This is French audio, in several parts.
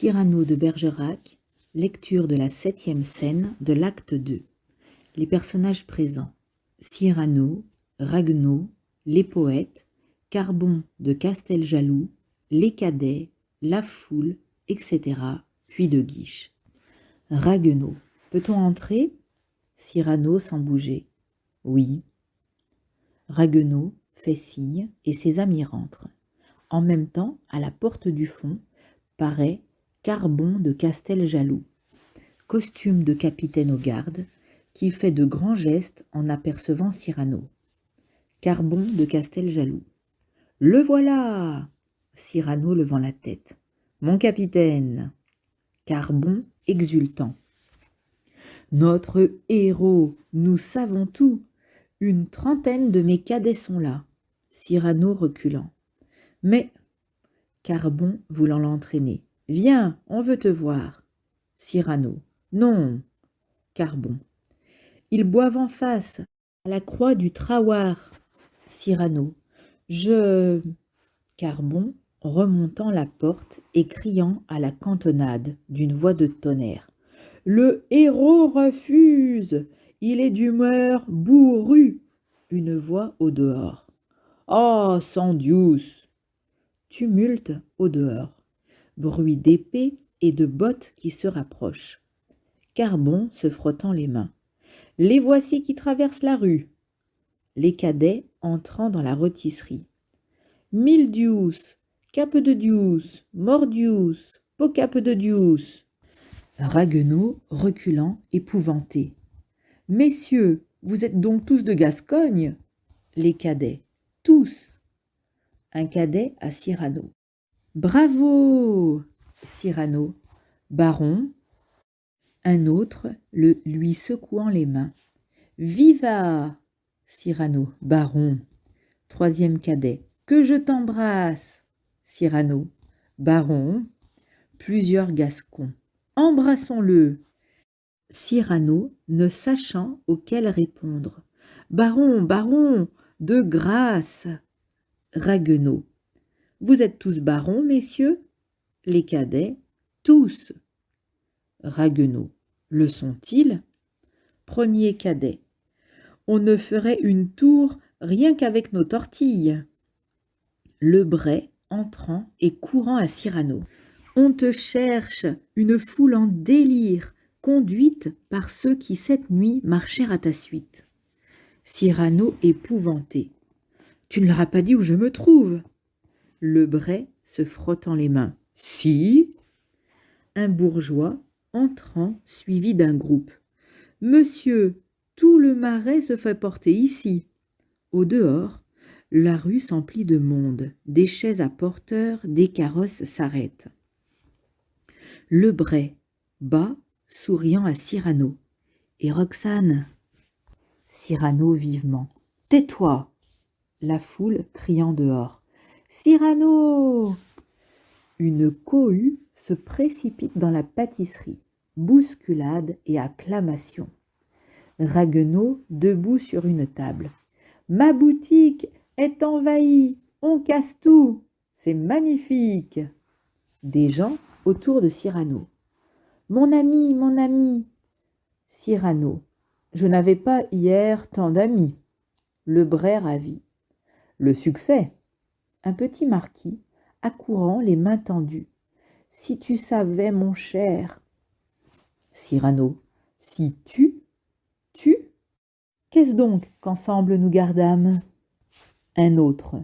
Cyrano de Bergerac, lecture de la 7e scène de l'acte 2. Les personnages présents: Cyrano, Ragueneau, les poètes, Carbon de Casteljaloux, les cadets, la foule, etc. puis de Guiche. Ragueneau: peut-on entrer? Cyrano sans bouger: oui. Ragueneau fait signe et ses amis rentrent. En même temps, à la porte du fond, paraît Carbon de Casteljaloux, costume de capitaine aux gardes, qui fait de grands gestes en apercevant Cyrano. Carbon de Casteljaloux: le voilà! Cyrano levant la tête: mon capitaine! Carbon exultant: notre héros, nous savons tout. Une trentaine de mes cadets sont là. Cyrano reculant: mais Carbon voulant l'entraîner: viens, on veut te voir. Cyrano: non. Carbon: ils boivent en face, à la croix du Trahoir. Cyrano: je... Carbon remontant la porte et criant à la cantonade d'une voix de tonnerre: le héros refuse, il est d'humeur bourrue. Une voix au dehors: oh, sans Dius! Tumulte au dehors, bruit d'épées et de bottes qui se rapprochent. Carbon se frottant les mains: les voici qui traversent la rue. Les cadets entrant dans la rôtisserie: mille Dius, cap de Dius, mordius, pocape de Dius. Ragueneau reculant, épouvanté: messieurs, vous êtes donc tous de Gascogne? Les cadets: tous. Un cadet à Cyrano: bravo! Cyrano: baron. Un autre lui secouant les mains: viva! Cyrano: baron. Troisième cadet: que je t'embrasse! Cyrano: baron. Plusieurs Gascons: embrassons-le! Cyrano ne sachant auquel répondre: baron, baron, de grâce! Ragueneau: vous êtes tous barons, messieurs? Les cadets: tous. Ragueneau: le sont-ils? Premier cadet: on ne ferait une tour rien qu'avec nos tortilles. Lebray entrant et courant à Cyrano: on te cherche, une foule en délire, conduite par ceux qui cette nuit marchèrent à ta suite. Cyrano épouvanté: tu ne leur as pas dit où je me trouve? Lebray se frottant les mains: si. Un bourgeois entrant suivi d'un groupe: monsieur, tout le marais se fait porter ici. Au dehors, la rue s'emplit de monde, des chaises à porteurs, des carrosses s'arrêtent. Lebray bas, souriant à Cyrano: et Roxane? Cyrano vivement: tais-toi! La foule criant dehors: Cyrano! Une cohue se précipite dans la pâtisserie, bousculade et acclamations. Ragueneau debout sur une table: ma boutique est envahie, on casse tout, c'est magnifique. Des gens autour de Cyrano: mon ami, mon ami. Cyrano: je n'avais pas hier tant d'amis. Lebray ravi: le succès. Un petit marquis accourant les mains tendues: si tu savais, mon cher. Cyrano: si tu? Qu'est-ce donc qu'ensemble nous gardâmes? Un autre: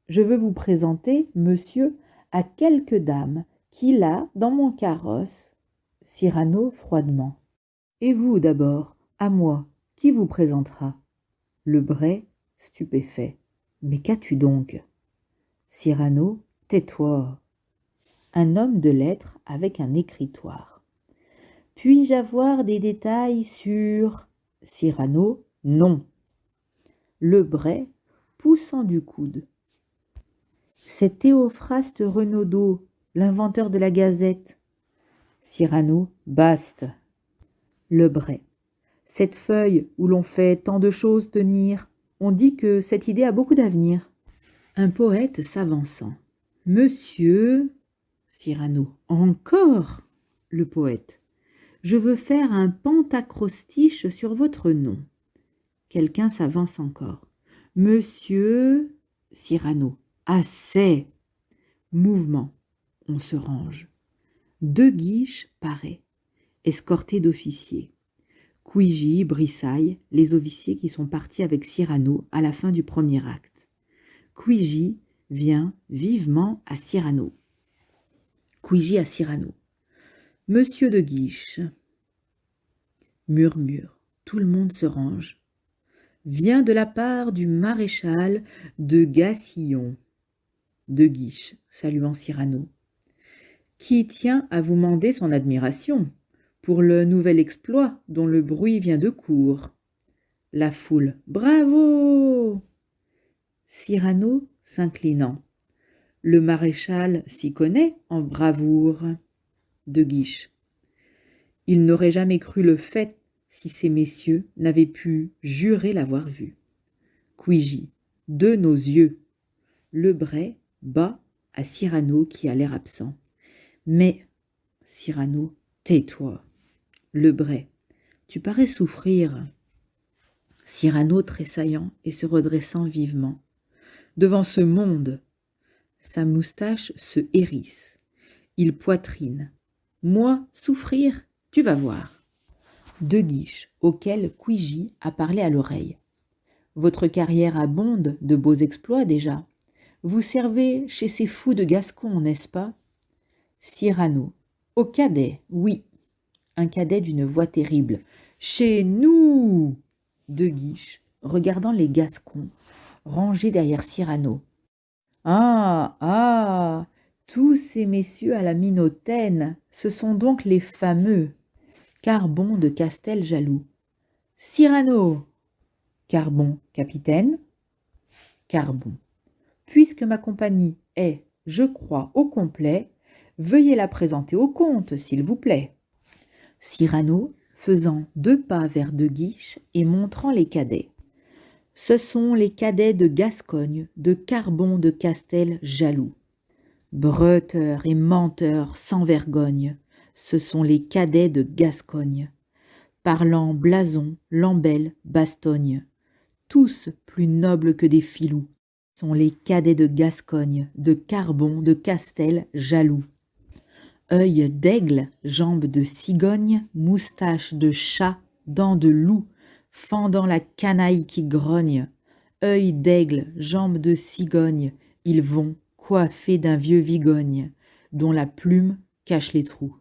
je veux vous présenter, monsieur, à quelques dames qu'il a dans mon carrosse. Cyrano froidement: et vous d'abord, à moi, qui vous présentera? Lebray stupéfait: mais qu'as-tu donc? Cyrano: tais-toi. Un homme de lettres avec un écritoire: puis-je avoir des détails sur... Cyrano: non. Lebray poussant du coude: c'est Théophraste Renaudot, l'inventeur de la Gazette. Cyrano: baste. Lebray: cette feuille où l'on fait tant de choses tenir, on dit que cette idée a beaucoup d'avenir. Un poète s'avançant: monsieur... Cyrano. Encore? Le poète. Je veux faire un pentacrostiche sur votre nom. Quelqu'un s'avance encore. Monsieur Cyrano. Assez. Mouvement. On se range. De Guiche paraît, escorté d'officiers. Cuigi, Brissailles, les officiers qui sont partis avec Cyrano à la fin du premier acte. Cuigi vient vivement à Cyrano. Cuigi à Cyrano. Monsieur de Guiche. Murmure. Tout le monde se range. Vient de la part du maréchal de Gassillon. De Guiche, saluant Cyrano. Qui tient à vous mander son admiration pour le nouvel exploit dont le bruit vient de cour. La foule. Bravo! Cyrano s'inclinant. Le maréchal s'y connaît en bravoure. De Guiche. Il n'aurait jamais cru le fait si ces messieurs n'avaient pu jurer l'avoir vu. Cuigi. De nos yeux. Le Bray bat à Cyrano qui a l'air absent. Mais, Cyrano, tais-toi. Le Bray. Tu parais souffrir. Cyrano tressaillant et se redressant vivement. Devant ce monde. Sa moustache se hérisse. Il poitrine. Moi, souffrir, tu vas voir. De Guiche, auquel Cuigi a parlé à l'oreille. Votre carrière abonde de beaux exploits déjà. Vous servez chez ces fous de Gascon, n'est-ce pas? Cyrano. Au cadet, oui. Un cadet d'une voix terrible. Chez nous! De Guiche, regardant les Gascons, rangés derrière Cyrano. Ah, ah! Tous ces messieurs à la mine hautaine, ce sont donc les fameux. Carbon de Castel-Jaloux. Cyrano! Carbon, capitaine? Carbon. Puisque ma compagnie est, je crois, au complet, veuillez la présenter au comte, s'il vous plaît. Cyrano, faisant 2 pas vers De Guiche et montrant les cadets. Ce sont les cadets de Gascogne, de Carbon de Castel-Jaloux. Breteurs et menteurs sans vergogne, ce sont les cadets de Gascogne. Parlant blason, lambelle, bastogne, tous plus nobles que des filous, sont les cadets de Gascogne, de Carbon, de Castel-Jaloux. Œil d'aigle, jambes de cigogne, moustache de chat, dents de loup, fendant la canaille qui grogne. Œil d'aigle, jambes de cigogne, ils vont coiffés d'un vieux vigogne, dont la plume cache les trous.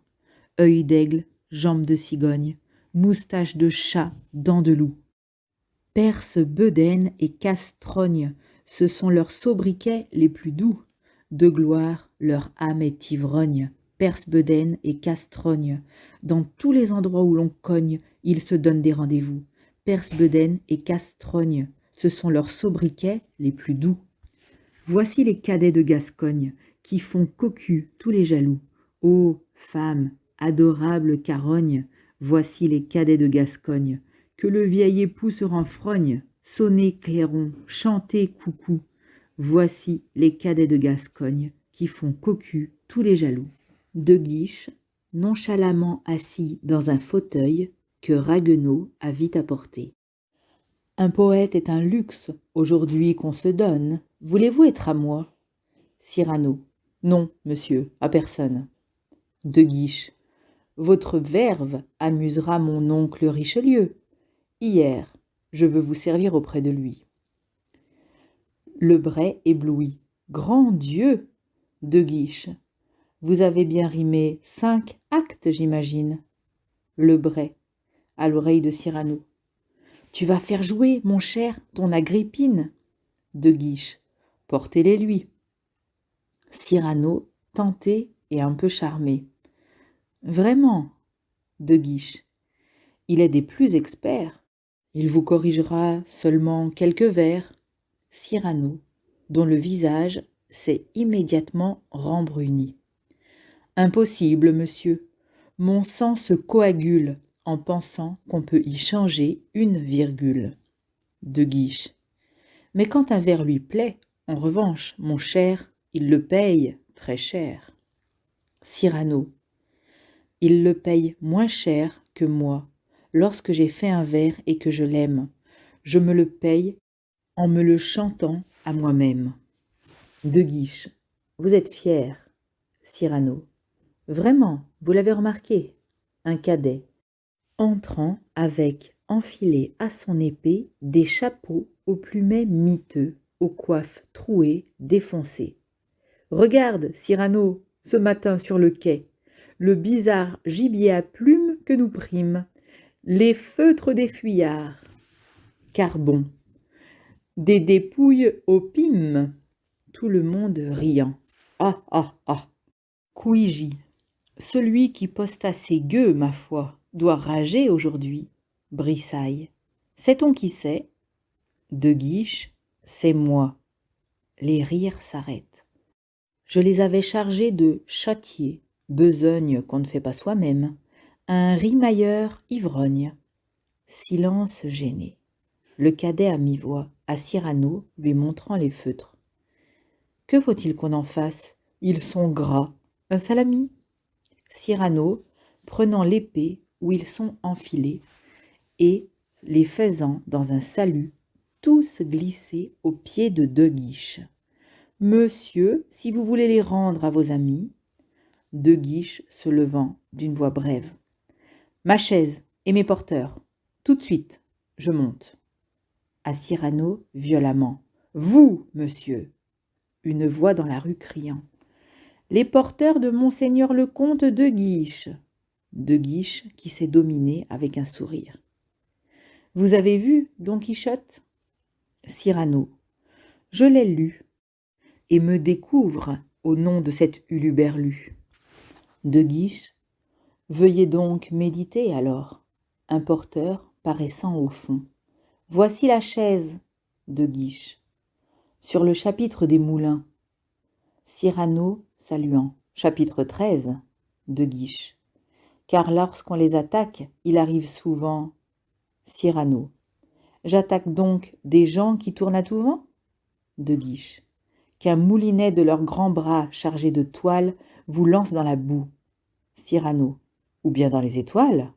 Œil d'aigle, jambes de cigogne, moustache de chat, dents de loup. Perse, bedaine et castrogne, ce sont leurs sobriquets les plus doux. De gloire, leur âme est ivrogne. Perse, bedaine et castrogne, dans tous les endroits où l'on cogne, ils se donnent des rendez-vous. Perse, bedaine et castrogne, ce sont leurs sobriquets les plus doux. Voici les cadets de Gascogne, qui font cocu tous les jaloux. Ô femme, adorable carogne, voici les cadets de Gascogne, que le vieil époux se renfrogne. Sonnez clairon, chantez coucou. Voici les cadets de Gascogne, qui font cocu tous les jaloux. De Guiche, nonchalamment assis dans un fauteuil que Ragueneau a vite apporté. Un poète est un luxe, aujourd'hui qu'on se donne. Voulez-vous être à moi? Cyrano. Non, monsieur, à personne. De Guiche. Votre verve amusera mon oncle Richelieu. Hier, je veux vous servir auprès de lui. Le Bray ébloui. Grand Dieu! De Guiche. Vous avez bien rimé 5 actes, j'imagine. Le Bray, à l'oreille de Cyrano. Tu vas faire jouer, mon cher, ton Agrippine. De Guiche. Portez-les lui. Cyrano, tenté et un peu charmé. Vraiment, De Guiche. Il est des plus experts. Il vous corrigera seulement quelques vers. Cyrano, dont le visage s'est immédiatement rembruni. Impossible, monsieur. Mon sang se coagule en pensant qu'on peut y changer une virgule. De Guiche. Mais quand un vers lui plaît, en revanche, mon cher, il le paye très cher. Cyrano. Il le paye moins cher que moi. Lorsque j'ai fait un vers et que je l'aime, je me le paye en me le chantant à moi-même. De Guiche. Vous êtes fier. Cyrano. Vraiment, vous l'avez remarqué. Un cadet. Entrant avec enfilé à son épée des chapeaux aux plumets miteux, aux coiffes trouées, défoncées. Regarde, Cyrano, ce matin sur le quai, le bizarre gibier à plumes que nous prîmes, les feutres des fuyards. Carbon. Des dépouilles au pime. Tout le monde riant. Ah, ah, ah. Couigy. Celui qui posta ses gueux, ma foi, doit rager aujourd'hui. Brissaille. Sait-on qui c'est? De Guiche. C'est moi. Les rires s'arrêtent. Je les avais chargés de châtier, besogne qu'on ne fait pas soi-même, un rimailleur ivrogne. Silence gêné. Le cadet à mi-voix, à Cyrano, lui montrant les feutres. Que faut-il qu'on en fasse? Ils sont gras. Un salami? Cyrano, prenant l'épée où ils sont enfilés, et les faisant dans un salut, tous glisser aux pieds de De Guiche. Monsieur, si vous voulez les rendre à vos amis. De Guiche se levant d'une voix brève. Ma chaise et mes porteurs. Tout de suite, je monte. À Cyrano, violemment. Vous, monsieur. Une voix dans la rue criant. Les porteurs de monseigneur le comte de Guiche. De Guiche qui s'est dominé avec un sourire. Vous avez vu Don Quichotte? Cyrano. Je l'ai lu et me découvre au nom de cet huluberlu. De Guiche. Veuillez donc méditer alors. Un porteur paraissant au fond. Voici la chaise. De Guiche. Sur le chapitre des moulins. Cyrano saluant. Chapitre 13. De Guiche. Car lorsqu'on les attaque, il arrive souvent. Cyrano. J'attaque donc des gens qui tournent à tout vent? De Guiche. Qu'un moulinet de leurs grands bras chargés de toile vous lance dans la boue. Cyrano. Ou bien dans les étoiles?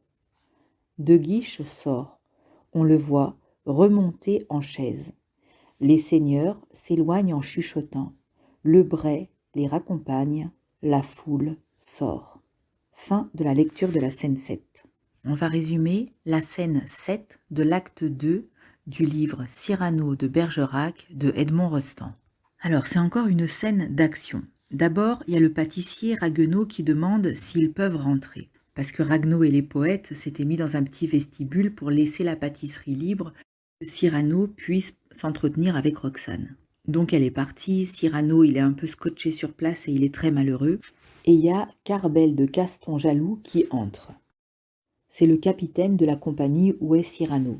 De Guiche sort. On le voit remonter en chaise. Les seigneurs s'éloignent en chuchotant. Le Bray les raccompagne. La foule sort. Fin de la lecture de la scène 7. On va résumer la scène 7 de l'acte 2 du livre Cyrano de Bergerac de Edmond Rostand. Alors, c'est encore une scène d'action. D'abord, il y a le pâtissier Ragueneau qui demande s'ils peuvent rentrer. Parce que Ragueneau et les poètes s'étaient mis dans un petit vestibule pour laisser la pâtisserie libre, que Cyrano puisse s'entretenir avec Roxane. Donc elle est partie, Cyrano il est un peu scotché sur place et il est très malheureux. Et il y a Carbel de Caston-Jaloux qui entre. C'est le capitaine de la compagnie où est Cyrano.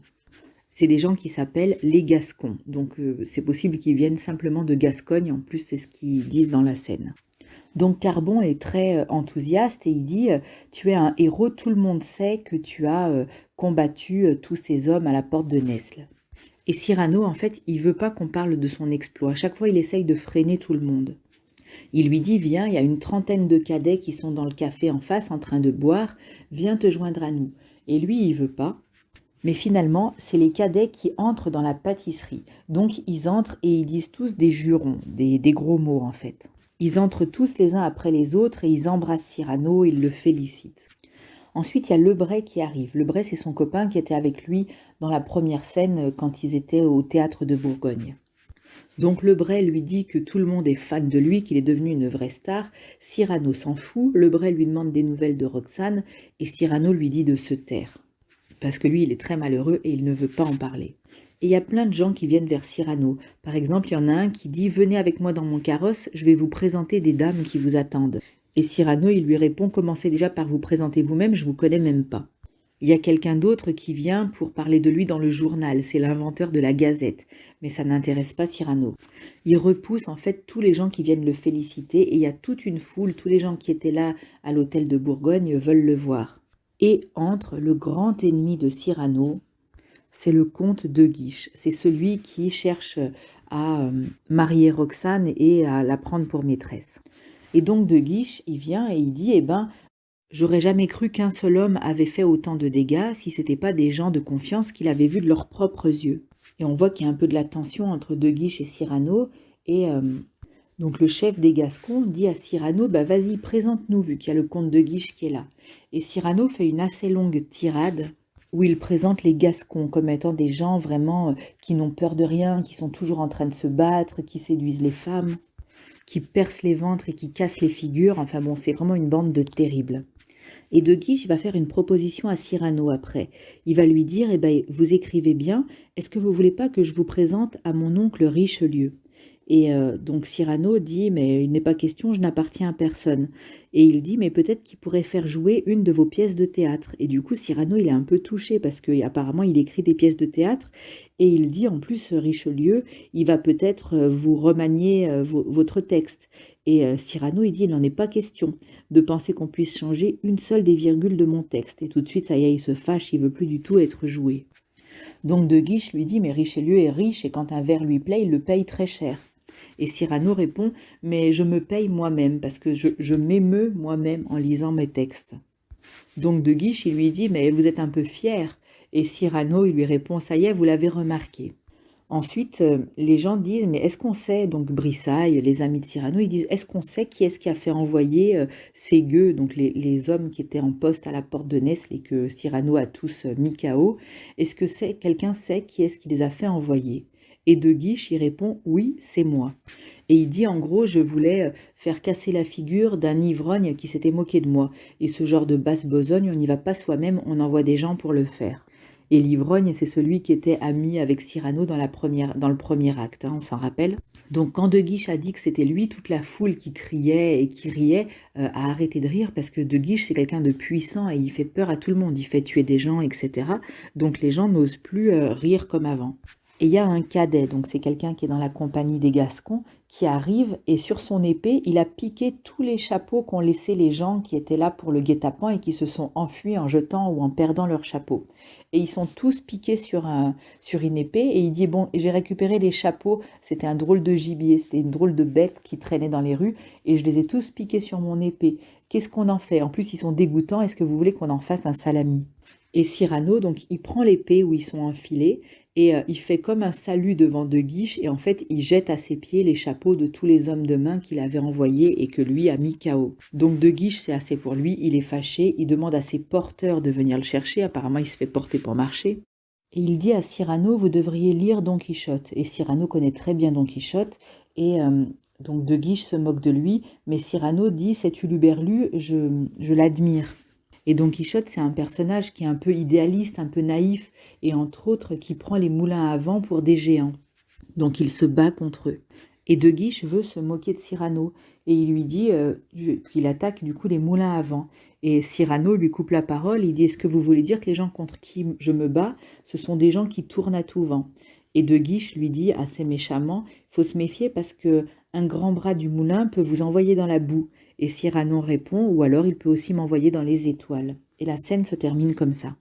C'est des gens qui s'appellent les Gascons, donc c'est possible qu'ils viennent simplement de Gascogne, en plus c'est ce qu'ils disent dans la scène. Donc Carbon est très enthousiaste et il dit « Tu es un héros, tout le monde sait que tu as combattu tous ces hommes à la porte de Nesle. » Et Cyrano, en fait, il veut pas qu'on parle de son exploit. À chaque fois, il essaye de freiner tout le monde. Il lui dit « Viens, il y a une trentaine de cadets qui sont dans le café en face en train de boire, viens te joindre à nous. » Et lui, il veut pas. Mais finalement, c'est les cadets qui entrent dans la pâtisserie. Donc, ils entrent et ils disent tous des jurons, des gros mots en fait. Ils entrent tous les uns après les autres et ils embrassent Cyrano, ils le félicitent. Ensuite, il y a Lebray qui arrive. Lebray, c'est son copain qui était avec lui dans la première scène quand ils étaient au théâtre de Bourgogne. Donc Lebray lui dit que tout le monde est fan de lui, qu'il est devenu une vraie star. Cyrano s'en fout. Lebray lui demande des nouvelles de Roxane et Cyrano lui dit de se taire. Parce que lui, il est très malheureux et il ne veut pas en parler. Et il y a plein de gens qui viennent vers Cyrano. Par exemple, il y en a un qui dit « Venez avec moi dans mon carrosse, je vais vous présenter des dames qui vous attendent. » Et Cyrano, il lui répond « Commencez déjà par vous présenter vous-même, je vous connais même pas. » Il y a quelqu'un d'autre qui vient pour parler de lui dans le journal, c'est l'inventeur de la Gazette. Mais ça n'intéresse pas Cyrano. Il repousse en fait tous les gens qui viennent le féliciter et il y a toute une foule, tous les gens qui étaient là à l'hôtel de Bourgogne veulent le voir. Et entre le grand ennemi de Cyrano, c'est le comte de Guiche. C'est celui qui cherche à marier Roxane et à la prendre pour maîtresse. Et donc De Guiche, il vient et il dit, eh ben, j'aurais jamais cru qu'un seul homme avait fait autant de dégâts si c'était pas des gens de confiance qu'il avait vus de leurs propres yeux. Et on voit qu'il y a un peu de la tension entre De Guiche et Cyrano, et donc le chef des Gascons dit à Cyrano, bah vas-y, présente-nous, vu qu'il y a le comte de Guiche qui est là. Et Cyrano fait une assez longue tirade où il présente les Gascons comme étant des gens vraiment qui n'ont peur de rien, qui sont toujours en train de se battre, qui séduisent les femmes, qui percent les ventres et qui cassent les figures. Enfin bon, c'est vraiment une bande de terribles. Et De Guiche va faire une proposition à Cyrano après. Il va lui dire, eh ben, vous écrivez bien, est-ce que vous voulez pas que je vous présente à mon oncle Richelieu? Et donc Cyrano dit, mais il n'est pas question, je n'appartiens à personne. Et il dit, mais peut-être qu'il pourrait faire jouer une de vos pièces de théâtre. Et du coup, Cyrano, il est un peu touché parce qu'apparemment, il écrit des pièces de théâtre. Et il dit, en plus, Richelieu, il va peut-être vous remanier votre texte. Et Cyrano, il dit, il n'en est pas question de penser qu'on puisse changer une seule des virgules de mon texte. Et tout de suite, ça y est, il se fâche, il veut plus du tout être joué. Donc De Guiche lui dit, mais Richelieu est riche et quand un vers lui plaît, il le paye très cher. Et Cyrano répond, mais je me paye moi-même parce que je m'émeus moi-même en lisant mes textes. Donc De Guiche, il lui dit, mais vous êtes un peu fier. Et Cyrano, il lui répond, ça y est, vous l'avez remarqué. Ensuite, les gens disent, mais est-ce qu'on sait, donc Brissailles, les amis de Cyrano, ils disent, est-ce qu'on sait qui est-ce qui a fait envoyer ces gueux, donc les hommes qui étaient en poste à la porte de Nesle et que Cyrano a tous mis KO, est-ce que quelqu'un sait qui est-ce qui les a fait envoyer? Et De Guiche, il répond, oui, c'est moi. Et il dit, en gros, je voulais faire casser la figure d'un ivrogne qui s'était moqué de moi. Et ce genre de basse besogne, on n'y va pas soi-même, on envoie des gens pour le faire. Et l'ivrogne, c'est celui qui était ami avec Cyrano dans le premier acte, hein, on s'en rappelle. Donc quand De Guiche a dit que c'était lui, toute la foule qui criait et qui riait a arrêté de rire parce que De Guiche, c'est quelqu'un de puissant et il fait peur à tout le monde, il fait tuer des gens, etc. Donc les gens n'osent plus rire comme avant. Et il y a un cadet, donc c'est quelqu'un qui est dans la compagnie des Gascons, qui arrive et sur son épée, il a piqué tous les chapeaux qu'ont laissés les gens qui étaient là pour le guet-apens et qui se sont enfuis en jetant ou en perdant leurs chapeaux. Et ils sont tous piqués sur une épée et il dit, bon, j'ai récupéré les chapeaux, c'était un drôle de gibier, c'était une drôle de bête qui traînait dans les rues et je les ai tous piqués sur mon épée. Qu'est-ce qu'on en fait? En plus, ils sont dégoûtants, est-ce que vous voulez qu'on en fasse un salami? Et Cyrano, donc, il prend l'épée où ils sont enfilés et il fait comme un salut devant De Guiche et en fait, il jette à ses pieds les chapeaux de tous les hommes de main qu'il avait envoyés et que lui a mis KO. Donc De Guiche, c'est assez pour lui, il est fâché, il demande à ses porteurs de venir le chercher, apparemment il se fait porter pour marcher. Et il dit à Cyrano, vous devriez lire Don Quichotte. Et Cyrano connaît très bien Don Quichotte et donc De Guiche se moque de lui, mais Cyrano dit, cet uluberlu, je l'admire. Et Don Quichotte, c'est un personnage qui est un peu idéaliste, un peu naïf, et entre autres qui prend les moulins à vent pour des géants. Donc il se bat contre eux. Et De Guiche veut se moquer de Cyrano, et il lui dit qu'il attaque du coup les moulins à vent. Et Cyrano lui coupe la parole, il dit, est-ce que vous voulez dire que les gens contre qui je me bats, ce sont des gens qui tournent à tout vent? Et De Guiche lui dit assez méchamment, il faut se méfier parce que un grand bras du moulin peut vous envoyer dans la boue. Et Cyrano répond, ou alors il peut aussi m'envoyer dans les étoiles. Et la scène se termine comme ça.